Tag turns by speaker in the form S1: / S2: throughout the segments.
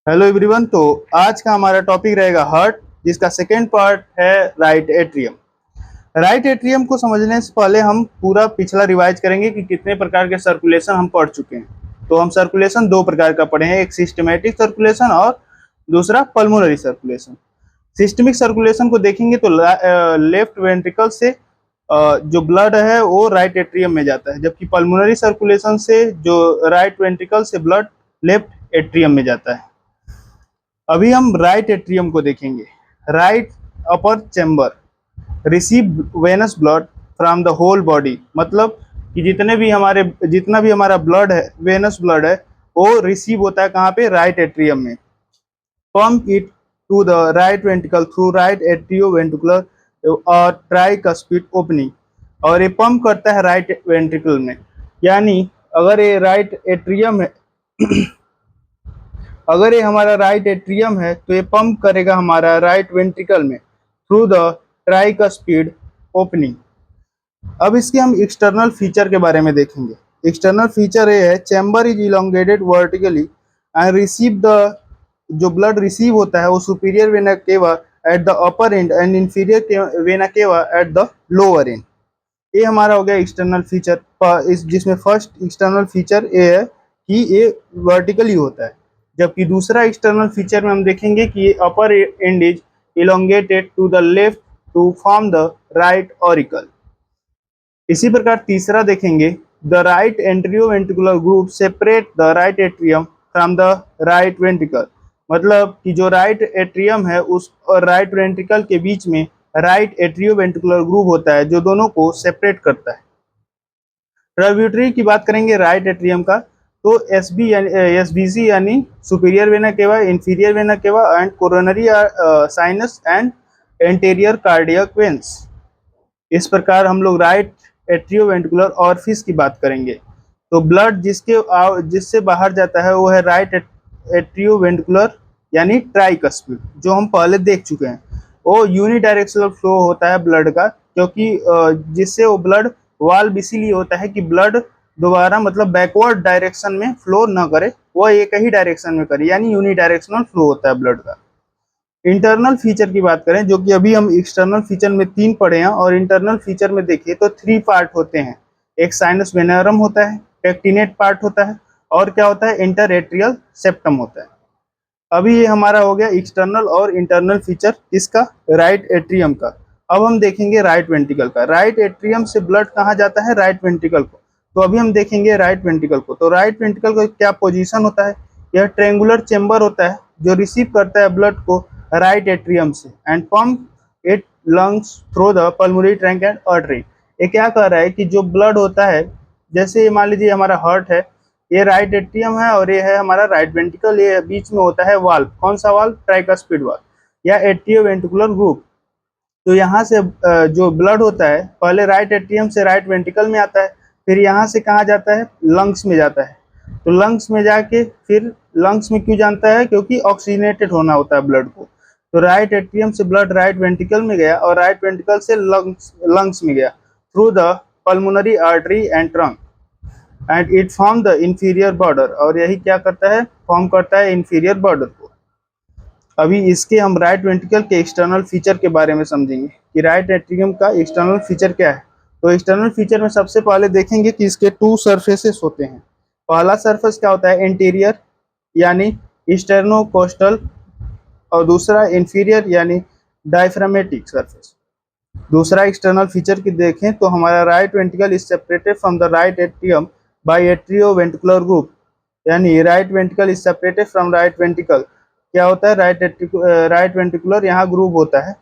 S1: Hello everyone. तो आज का हमारा टॉपिक रहेगा हार्ट, जिसका सेकेंड पार्ट है राइट एट्रियम। राइट एट्रियम को समझने से पहले हम पूरा पिछला रिवाइज करेंगे कि कितने प्रकार के सर्कुलेशन हम पढ़ चुके हैं। तो हम सर्कुलेशन दो प्रकार का पढ़े हैं, एक सिस्टमैटिक सर्कुलेशन और दूसरा पल्मोनरी सर्कुलेशन। सिस्टमिक सर्कुलेशन को देखेंगे तो लेफ्ट वेंट्रिकल से जो ब्लड है वो राइट एट्रियम में जाता है, जबकि पल्मोनरी सर्कुलेशन से जो राइट वेंट्रिकल से ब्लड लेफ्ट एट्रियम में जाता है। अभी हम राइट एट्रियम को देखेंगे। Right upper chamber receive venous blood from the whole body, मतलब कि जितना भी हमारा ब्लड है, वेनस ब्लड है, वो रिसीव होता है कहाँ पे? राइट एट्रियम में। Pump it to the right ventricle through right atrioventricular और ट्राइकस्पिड ओपनिंग, और ये पंप करता है राइट वेंट्रिकल में। यानी अगर ये राइट एट्रियम है अगर ये हमारा राइट एट्रियम है तो ये पंप करेगा हमारा राइट वेंट्रिकल में थ्रू द ट्राइकस्पिड ओपनिंग। अब इसके हम एक्सटर्नल फीचर के बारे में देखेंगे। एक्सटर्नल फीचर ये है, chamber is elongated vertically and receive the जो ब्लड रिसीव होता है वो superior vena cava at the upper and and inferior vena cava at the lower and. ये हमारा हो गया एक्सटर्नल फीचर, जिसमें फर्स्ट एक्सटर्नल फीचर ये है कि ये वर्टिकली होता है, जबकि दूसरा एक्सटर्नल फीचर में हम देखेंगे कि ये upper end is elongated to the left to form the right auricle. इसी प्रकार तीसरा देखेंगे, the right atrioventricular group separate the right atrium from the right ventricle, मतलब कि जो राइट एट्रियम है उस और राइट वेंट्रिकल के बीच में राइट एट्रियोवेंट्रिकुलर ग्रुप होता है जो दोनों को सेपरेट करता है। ट्रिब्यूटरी की बात करेंगे राइट एट्रियम का, तो एसबीसी यानी superior vena cava, inferior vena cava and coronary sinus and anterior cardiac veins. इस प्रकार हम लोग राइट एट्रियोवेंट्रिकुलर ऑरिफिस की बात करेंगे। तो ब्लड जिससे बाहर जाता है वो है राइट एट्रियोवेंट्रिकुलर यानी ट्राइकस्पिड, जो हम पहले देख चुके हैं। वो यूनिडायरेक्शनल फ्लो होता है ब्लड का, क्योंकि जिससे वो ब्लड वाल्व इसीलिए होता है कि ब्लड दोबारा मतलब बैकवर्ड डायरेक्शन में फ्लो न करे, वो एक ही डायरेक्शन में करे, यानी यूनिडायरेक्शनल फ्लो होता है ब्लड का। इंटरनल फीचर की बात करें, जो कि अभी हम एक्सटर्नल फीचर में 3 पढ़े हैं, और इंटरनल फीचर में देखिए तो 3 पार्ट होते हैं। एक साइनस वेनरम होता है, पेक्टिनेट पार्ट होता है, और क्या होता है? इंटरएट्रियल सेप्टम होता है। अभी ये हमारा हो गया एक्सटर्नल और इंटरनल फीचर इसका, राइट एट्रियम का। अब हम देखेंगे राइट वेंट्रिकल का। राइट एट्रियम से ब्लड कहाँ जाता है? राइट वेंट्रिकल को। तो अभी हम देखेंगे राइट वेंट्रिकल को। तो राइट वेंट्रिकल का क्या पोजीशन होता है? यह ट्रेंगुलर चेंबर होता है जो रिसीव करता है ब्लड को राइट एट्रियम से and pump it lungs through the pulmonary trunk and artery. ये क्या कह रहा है कि जो ब्लड होता है, जैसे मान लीजिए हमारा हार्ट है, ये राइट एट्रियम है और ये है हमारा राइट वेंट्रिकल, ये बीच में होता है वाल्व। कौन सा वाल्व? ट्राइकस्पिड वाल्व या एट्रियोवेंट्रिकुलर ग्रुप। तो यहाँ से जो ब्लड होता है पहले राइट एट्रियम से राइट वेंट्रिकल में आता है, फिर यहाँ से कहाँ जाता है? लंग्स में जाता है। तो लंग्स में जाके फिर लंग्स में क्यों जाता है? क्योंकि ऑक्सीजनेटेड होना होता है ब्लड को। तो राइट एट्रियम से ब्लड राइट वेंट्रिकल में गया और राइट वेंट्रिकल से लंग्स में गया through the pulmonary artery and trunk and it form the inferior border, और यही क्या करता है? फॉर्म करता है इंफीरियर बॉर्डर को। अभी इसके हम राइट वेंट्रिकल के एक्सटर्नल फीचर के बारे में समझेंगे कि राइट एट्रियम का एक्सटर्नल फीचर क्या है। तो एक्सटर्नल फीचर में सबसे पहले देखेंगे कि इसके 2 सरफेसेस होते हैं। पहला सरफेस क्या होता है? एंटीरियर यानी स्टेर्नोकोस्टल, और दूसरा इंफीरियर यानी डायफ्रामेटिक सरफेस। दूसरा एक्सटर्नल फीचर की देखें तो हमारा right ventricle is separated from the right atrium by atrioventricular group, यानी right ventricle is separated from right ventricle. क्या होता है? राइट वेंट्रिकुलर यहाँ ग्रुप होता है।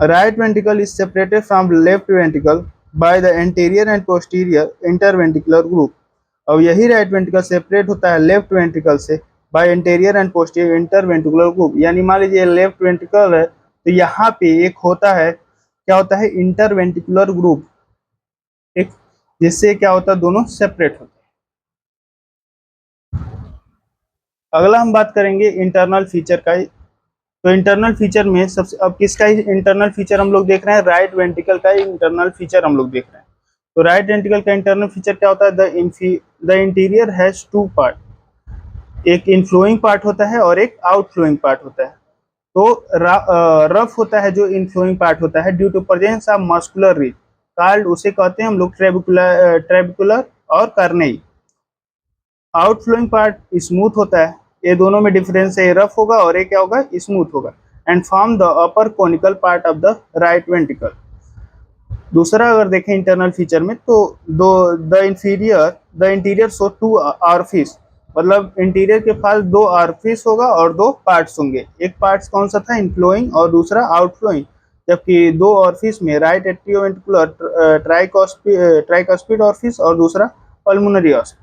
S1: Right ventricle is separated from left ventricle by the anterior and posterior interventricular group. और यही right ventricle separate होता है लेफ्ट वेंट्रिकल से by anterior and posterior interventricular group. यानी मान लीजिए लेफ्ट वेंट्रिकल है तो यहाँ पे एक होता है, क्या होता है? इंटरवेंट्रिकुलर ग्रुप, एक, जिससे क्या होता है? दोनों सेपरेट होते हैं। अगला हम बात करेंगे इंटरनल फीचर का। तो इंटरनल फीचर में सबसे, अब किसका इंटरनल फीचर हम लोग देख रहे हैं? राइट वेंट्रिकल का इंटरनल फीचर हम लोग देख रहे हैं। तो राइट वेंट्रिकल का इंटरनल फीचर क्या होता है? The interior has 2 part. एक इनफ्लोइंग पार्ट होता है और एक आउटफ्लोइंग पार्ट होता है। तो रफ होता है जो इनफ्लोइंग पार्ट होता है due to presence of muscular ridge, called उसे कहते हैं हम लोग ट्रेबिकुलर और कार्नेई। आउटफ्लोइंग पार्ट स्मूथ होता है, ये दोनों में डिफरेंस है, रफ होगा और ये क्या होगा, स्मूथ होगा। And form the upper conical part of the right ventricle. दूसरा अगर देखें इंटरनल फीचर में तो दो द इंटीरियर शो टू आर्फिस, मतलब इंटीरियर के पास दो आर्फिस होगा और दो पार्ट्स होंगे। एक पार्ट्स कौन सा था, इनफ्लोइंग और दूसरा आउटफ्लोइंग, जबकि दो ऑर्फिस में राइट एट्रियोवेंट्रिकुलर ट्राइकस्पिड ऑर्फिस और दूसरा पल्मोनरी ऑर्फिस।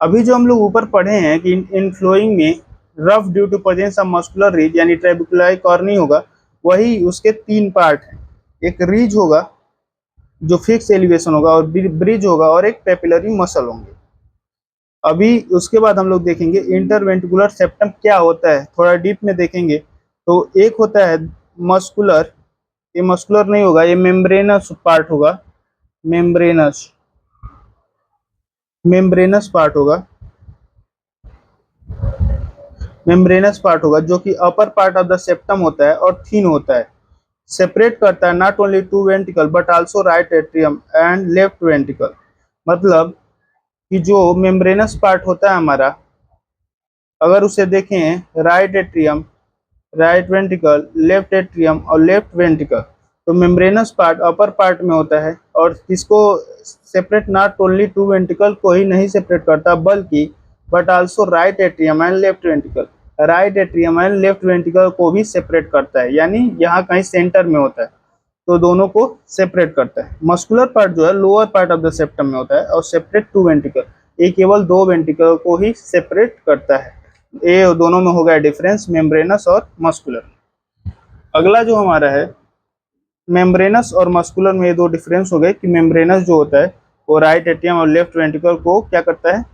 S1: अभी जो हम लोग ऊपर पढ़े हैं कि इनफ्लोइंग में rough due to presence of muscular ridge यानी ट्रेबिकुलर कॉर्नी होगा, वही उसके तीन पार्ट हैं। एक रिज होगा जो फिक्स एलिवेशन होगा और ब्रिज होगा और एक पेपिलरी मसल होंगे। अभी उसके बाद हम लोग देखेंगे इंटरवेंट्रिकुलर सेप्टम क्या होता है, थोड़ा डीप में देखेंगे। तो एक होता है मस्कुलर, ये मस्कुलर नहीं होगा, ये मेम्ब्रेनस पार्ट होगा, मेम्ब्रेनस मेम्ब्रेनस पार्ट होगा, मेम्ब्रेनस पार्ट होगा जो कि upper part of the septum होता है और थिन होता है। सेपरेट करता है not only two ventricle but also right atrium and left ventricle. मतलब कि जो मेम्ब्रेनस पार्ट होता है हमारा, अगर उसे देखें right atrium, right ventricle, left atrium और लेफ्ट वेंट्रिकल, तो मेम्ब्रेनस पार्ट अपर पार्ट में होता है और इसको separate not only two ventricle को ही नहीं सेपरेट करता बल्कि but also right atrium and left ventricle, right atrium and left ventricle को भी सेपरेट करता है, यानी यहाँ कहीं सेंटर में होता है तो दोनों को सेपरेट करता है। मस्कुलर पार्ट जो है lower part of the septum में होता है और सेपरेट टू वेंट्रिकल, ये केवल दो वेंट्रिकल को ही सेपरेट करता है। ये दोनों में हो गया डिफरेंस, मेम्ब्रेनस और मस्कुलर। अगला जो हमारा है मेम्ब्रेनस और मस्कुलर में, ये दो डिफरेंस हो गए कि मेम्ब्रेनस जो होता है वो राइट एट्रियम और लेफ्ट वेंट्रिकल को क्या करता है,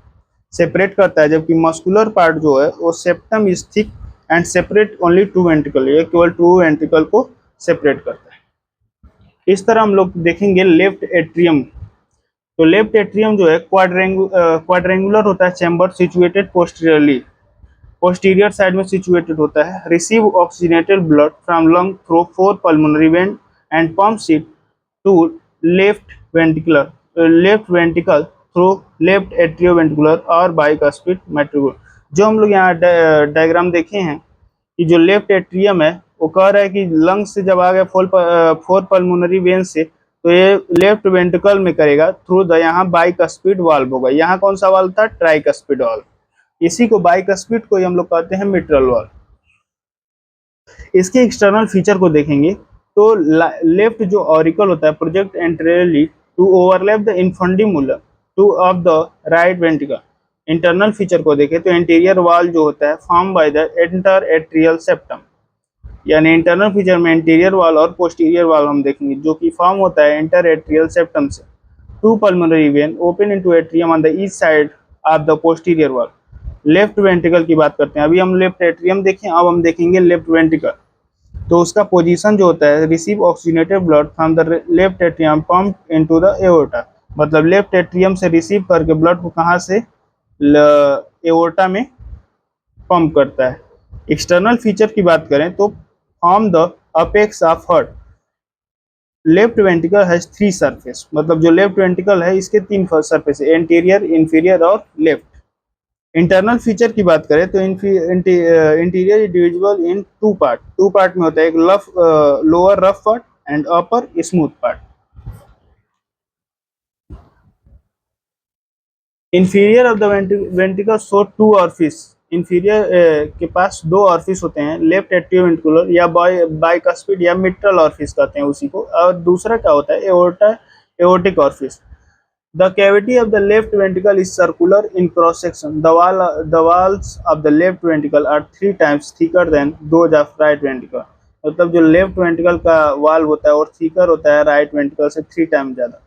S1: सेपरेट करता है, जबकि मस्कुलर पार्ट जो है वो septum is thick and separate only two ventricle, ये केवल टू वेंट्रिकल को सेपरेट करता है। इस तरह हम लोग देखेंगे लेफ्ट एट्रियम। तो लेफ्ट एट्रियम जो है क्वाड्रेंगुलर होता है, chamber situated posteriorly, posterior side में सिचुएटेड होता है। Receive oxygenated blood from lung through four pulmonary vein and pumps it to left ventricle through left atrioventricular और बाइकस्पिड मेट्रिकुलर। जो हम लोग यहाँ डायग्राम देखे हैं कि जो लेफ्ट एट्रियम है वो कह रहा है कि लंग से जब आ गया फोर पल्मोनरी वेन से, तो ये लेफ्ट वेंट्रिकल में करेगा थ्रू द, यहाँ बाइकस्पिड वाल्व होगा। यहाँ कौन सा वाल्व था, ट्राइकस्पिड वाल्व। इसी को बाइकस्पिड को हम लोग कहते हैं मिट्रल वाल्व। इसके एक्सटर्नल फीचर को देखेंगे तो लेफ्ट जो ऑरिकल होता है project anteriorly to overlap the infundibulum to of the right ventricle. Internal feature को देखें तो इंटीरियर वॉल जो होता है form by the inter atrial septum, यानी इंटरनल फीचर में इंटीरियर वॉल और पोस्टीरियर वॉल हम देखेंगे जो कि फॉर्म होता है इंटर एट्रियल सेप्टम से। Two pulmonary vein open into atrium on the east side of the posterior wall. Left ventricle की बात करते हैं, अभी हम लेफ्ट एट्रियम देखें, अब हम देखेंगे लेफ्ट वेंट्रिकल। तो उसका पोजीशन जो होता है, receive oxygenated blood from the left atrium pump into the aorta, मतलब लेफ्ट एट्रियम से रिसीव करके ब्लड को कहाँ से, एओर्टा में पंप करता है। एक्सटर्नल फीचर की बात करें तो form the apex of heart. Left ventricle has three surface, मतलब जो लेफ्ट वेंट्रिकल है इसके तीन सरफेस है, एंटीरियर, इंफीरियर और लेफ्ट। इंटरनल फीचर की बात करें तो interior is divisible in two part में होता है, एक lower rough part and upper smooth part. Inferior of the ventricle show two orifice, inferior के पास दो ऑर्फिस होते हैं, लेफ्ट एट्रियोवेंट्रिकुलर या बाइकस्पिड या मिट्रल ऑर्फिस कहते हैं उसी को, और दूसरा क्या होता है, aortic orifice. The cavity of the left ventricle is circular in cross section. The walls of the left ventricle are 3 times thicker than those of right ventricle. मतलब जो लेफ्ट वेंट्रिकल का वाल्व होता है और थिकर होता है right ventricle से 3 time ज्यादा।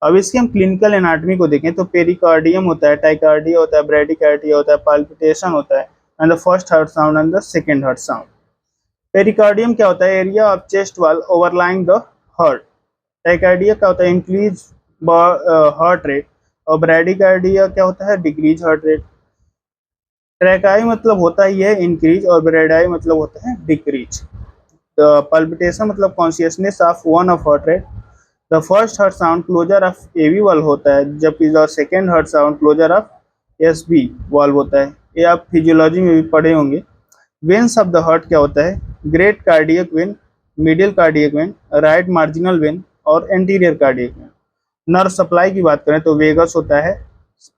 S1: अब इसकी हम क्लिनिकल एनाटॉमी को देखें तो पेरिकार्डियम होता है, टाइकार्डिया होता है, ब्रेडिकार्डिया होता है, पाल्पिटेशन होता है and the first heart sound and the second heart sound. Pericardium क्या होता है, area of chest wall overlying the heart. Tachycardia क्या होता है, इंक्रीज हार्ट रेट, और ब्रैडिकार्डिया क्या होता है, डिक्रीज हार्ट रेट। ट्रैकाई मतलब होता ही है इंक्रीज और ब्रेडाई मतलब होता है डिक्रीज। पल्पिटेशन मतलब consciousness of one of heart rate. The first heart sound closure of AV valve होता है, जबकि the second heart sound closure of SB valve होता है। ये आप फिजियोलॉजी में भी पढ़े होंगे। वेन्स ऑफ द हार्ट क्या होता है? Great cardiac vein, middle cardiac vein, right marginal vein और anterior cardiac vein. Nerve supply की बात करें तो वेगस होता है,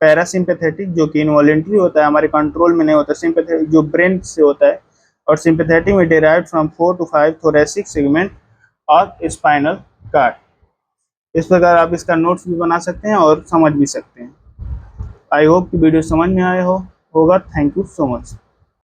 S1: पैरासिम्पैथेटिक जो कि इनवॉलेंट्री होता है, हमारे कंट्रोल में नहीं होता, सिंपैथेटिक जो ब्रेन से होता है, और सिंपैथेटिक में derived from 4 to 5 thoracic segment और स्पाइनल कार्ड। इस प्रकार आप इसका नोट्स भी बना सकते हैं और समझ भी सकते हैं। आई होप कि वीडियो समझ में आया होगा। Thank you so much.